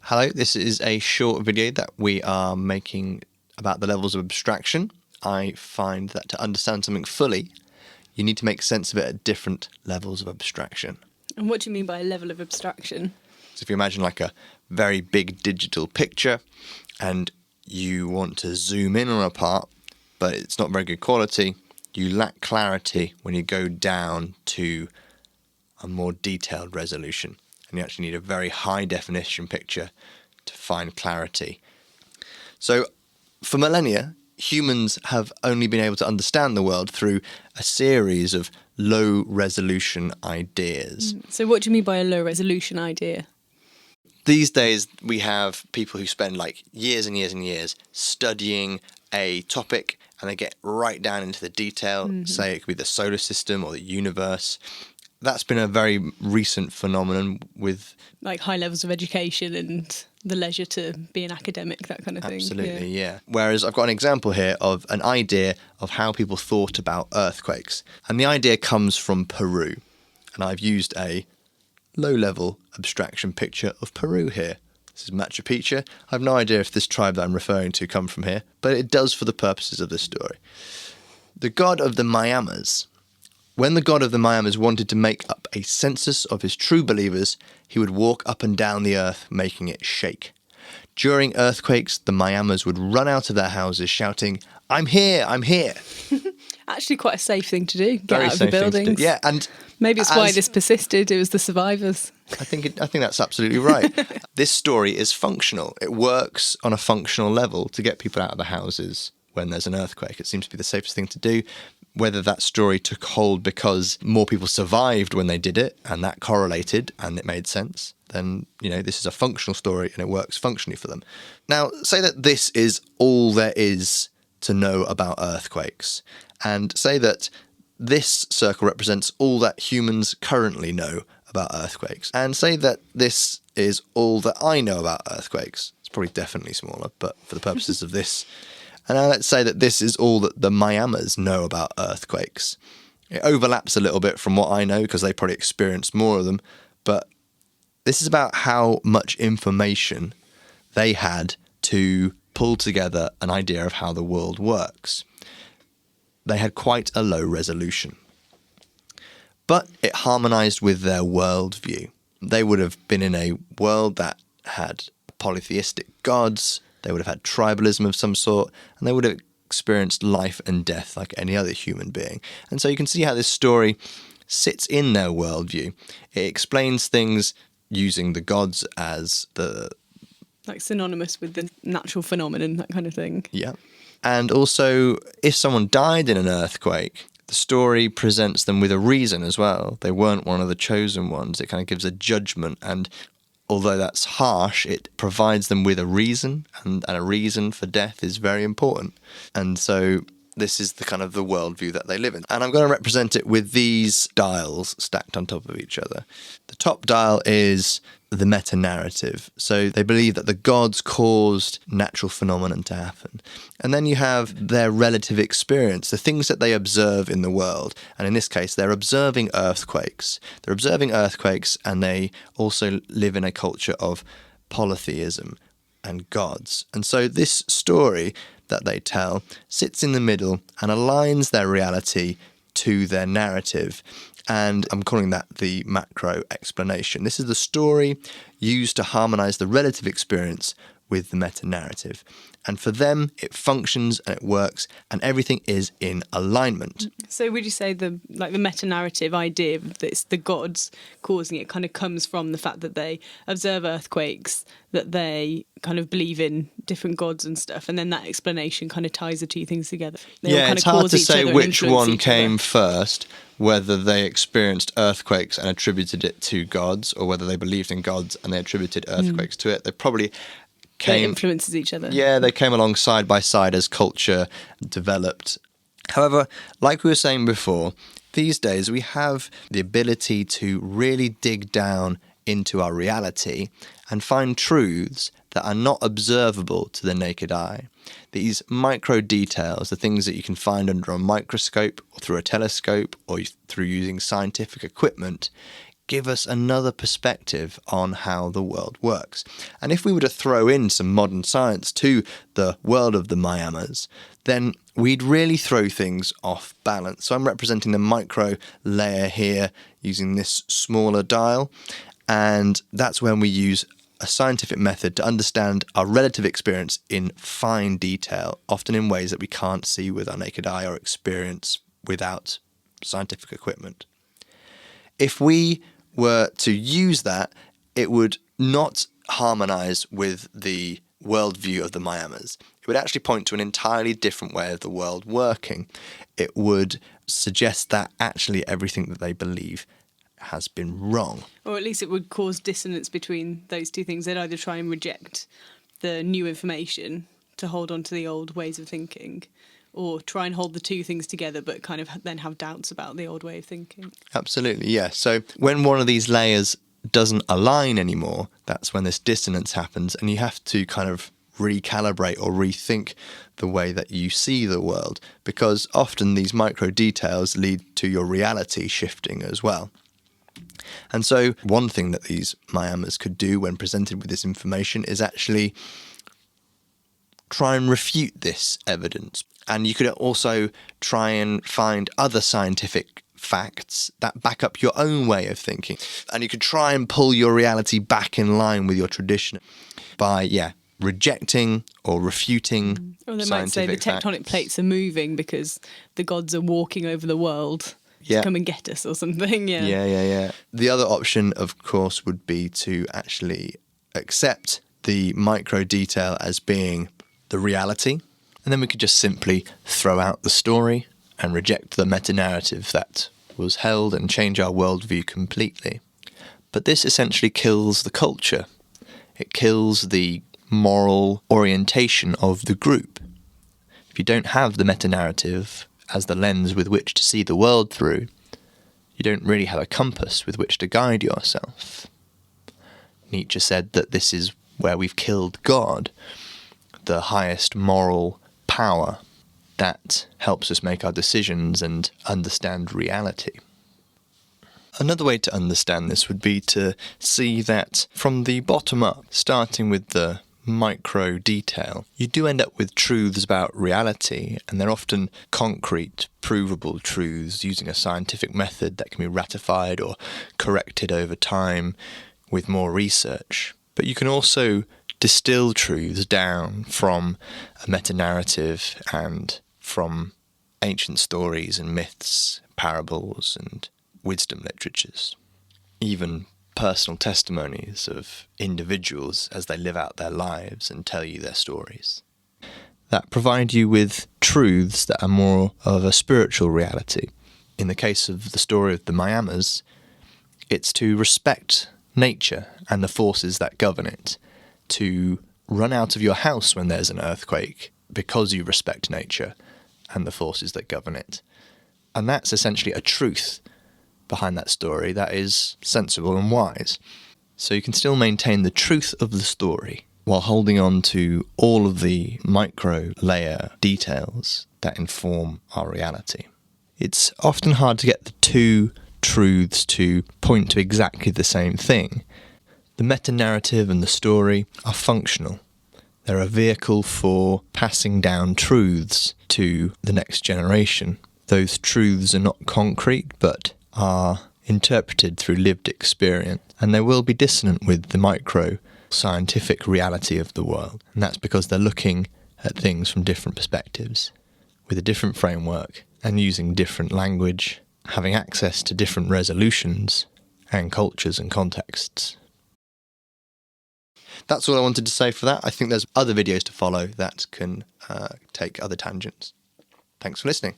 Hello, this is a short video that we are making about the levels of abstraction. I find that to understand something fully, you need to make sense of it at different levels of abstraction. And what do you mean by a level of abstraction? So if you imagine like a very big digital picture and you want to zoom in on a part, but it's not very good quality, you lack clarity when you go down to a more detailed resolution. And you actually need a very high definition picture to find clarity. So for millennia, humans have only been able to understand the world through a series of low resolution ideas. So what do you mean by a low resolution idea? These days, we have people who spend like years and years and years studying a topic and they get right down into the detail. Say it could be the solar system or the universe. That's been a very recent phenomenon with... Like high levels of education and the leisure to be an academic, that kind of thing. Absolutely, yeah. Whereas I've got an example here of an idea of how people thought about earthquakes. And the idea comes from Peru. And I've used a low-level abstraction picture of Peru here. This is Machu Picchu. I have no idea if this tribe that I'm referring to come from here, but it does for the purposes of this story. The god of the Mayamas. When the god of the Mayamas wanted to make up a census of his true believers, he would walk up and down the earth, making it shake. During earthquakes, the Mayamas would run out of their houses shouting, "I'm here, I'm here." Actually quite a safe thing to do. Get Very out of the safe thing to buildings. do. Yeah, and maybe it's why this persisted. It was the survivors. I think that's absolutely right. This story is functional. It works on a functional level to get people out of the houses when there's an earthquake. It seems to be the safest thing to do. Whether that story took hold because more people survived when they did it and that correlated and it made sense, then, this is a functional story and it works functionally for them. Now, say that this is all there is to know about earthquakes, and say that this circle represents all that humans currently know about earthquakes, and say that this is all that I know about earthquakes. It's probably definitely smaller, but for the purposes of this. And now let's say that this is all that the Mayamas know about earthquakes. It overlaps a little bit from what I know because they probably experienced more of them, but this is about how much information they had to pull together an idea of how the world works. They had quite a low resolution, but it harmonized with their worldview. They would have been in a world that had polytheistic gods. They would have had tribalism of some sort, and they would have experienced life and death like any other human being. And so you can see how this story sits in their worldview. It explains things using the gods as the... Like synonymous with the natural phenomenon, that kind of thing. Yeah. And also, if someone died in an earthquake, the story presents them with a reason as well. They weren't one of the chosen ones. It kind of gives a judgment, and although that's harsh, it provides them with a reason, and a reason for death is very important. And so this is the kind of the worldview that they live in. And I'm going to represent it with these dials stacked on top of each other. The top dial is the meta-narrative. So they believe that the gods caused natural phenomenon to happen. And then you have their relative experience, the things that they observe in the world. And in this case, they're observing earthquakes. They're observing earthquakes, and they also live in a culture of polytheism and gods. And so this story that they tell sits in the middle and aligns their reality to their narrative. And I'm calling that the macro explanation. This is the story used to harmonize the relative experience with the meta-narrative. And for them, it functions and it works, and everything is in alignment. So would you say the meta-narrative idea that it's the gods causing it kind of comes from the fact that they observe earthquakes, that they kind of believe in different gods and stuff, and then that explanation kind of ties the two things together? It's hard to say which one came first, whether they experienced earthquakes and attributed it to gods, or whether they believed in gods and they attributed earthquakes to it. They probably They influences each other. Yeah, they came along side by side as culture developed. However, like we were saying before, these days we have the ability to really dig down into our reality and find truths that are not observable to the naked eye. These micro details, the things that you can find under a microscope or through a telescope or through using scientific equipment, give us another perspective on how the world works. And if we were to throw in some modern science to the world of the Myamas, then we'd really throw things off balance. So I'm representing the micro layer here using this smaller dial, and that's when we use a scientific method to understand our relative experience in fine detail, often in ways that we can't see with our naked eye or experience without scientific equipment. If we were to use that, it would not harmonise with the worldview of the Myamas. It would actually point to an entirely different way of the world working. It would suggest that actually everything that they believe has been wrong. Or at least it would cause dissonance between those two things. They'd either try and reject the new information to hold on to the old ways of thinking, or try and hold the two things together but kind of then have doubts about the old way of thinking. Absolutely, yeah. So when one of these layers doesn't align anymore, that's when this dissonance happens, and you have to kind of recalibrate or rethink the way that you see the world, because often these micro details lead to your reality shifting as well. And so one thing that these Myamas could do when presented with this information is actually try and refute this evidence. And you could also try and find other scientific facts that back up your own way of thinking. And you could try and pull your reality back in line with your tradition by, rejecting or refuting Or they scientific might say the tectonic facts. plates are moving because the gods are walking over the world to come and get us or something. Yeah. The other option, of course, would be to actually accept the micro detail as being the reality, and then we could just simply throw out the story and reject the meta-narrative that was held and change our worldview completely. But this essentially kills the culture. It kills the moral orientation of the group. If you don't have the meta-narrative as the lens with which to see the world through, you don't really have a compass with which to guide yourself. Nietzsche said that this is where we've killed God, the highest moral power that helps us make our decisions and understand reality. Another way to understand this would be to see that from the bottom up, starting with the micro detail, you do end up with truths about reality, and they're often concrete, provable truths using a scientific method that can be ratified or corrected over time with more research. But you can also distill truths down from a meta-narrative and from ancient stories and myths, parables and wisdom literatures, even personal testimonies of individuals as they live out their lives and tell you their stories, that provide you with truths that are more of a spiritual reality. In the case of the story of the Myamas, it's to respect nature and the forces that govern it, to run out of your house when there's an earthquake because you respect nature and the forces that govern it. And that's essentially a truth behind that story that is sensible and wise. So you can still maintain the truth of the story while holding on to all of the micro layer details that inform our reality. It's often hard to get the two truths to point to exactly the same thing. The meta-narrative and the story are functional. They're a vehicle for passing down truths to the next generation. Those truths are not concrete, but are interpreted through lived experience, and they will be dissonant with the micro scientific reality of the world. And that's because they're looking at things from different perspectives, with a different framework, and using different language, having access to different resolutions and cultures and contexts. That's all I wanted to say for that. I think there's other videos to follow that can take other tangents. Thanks for listening.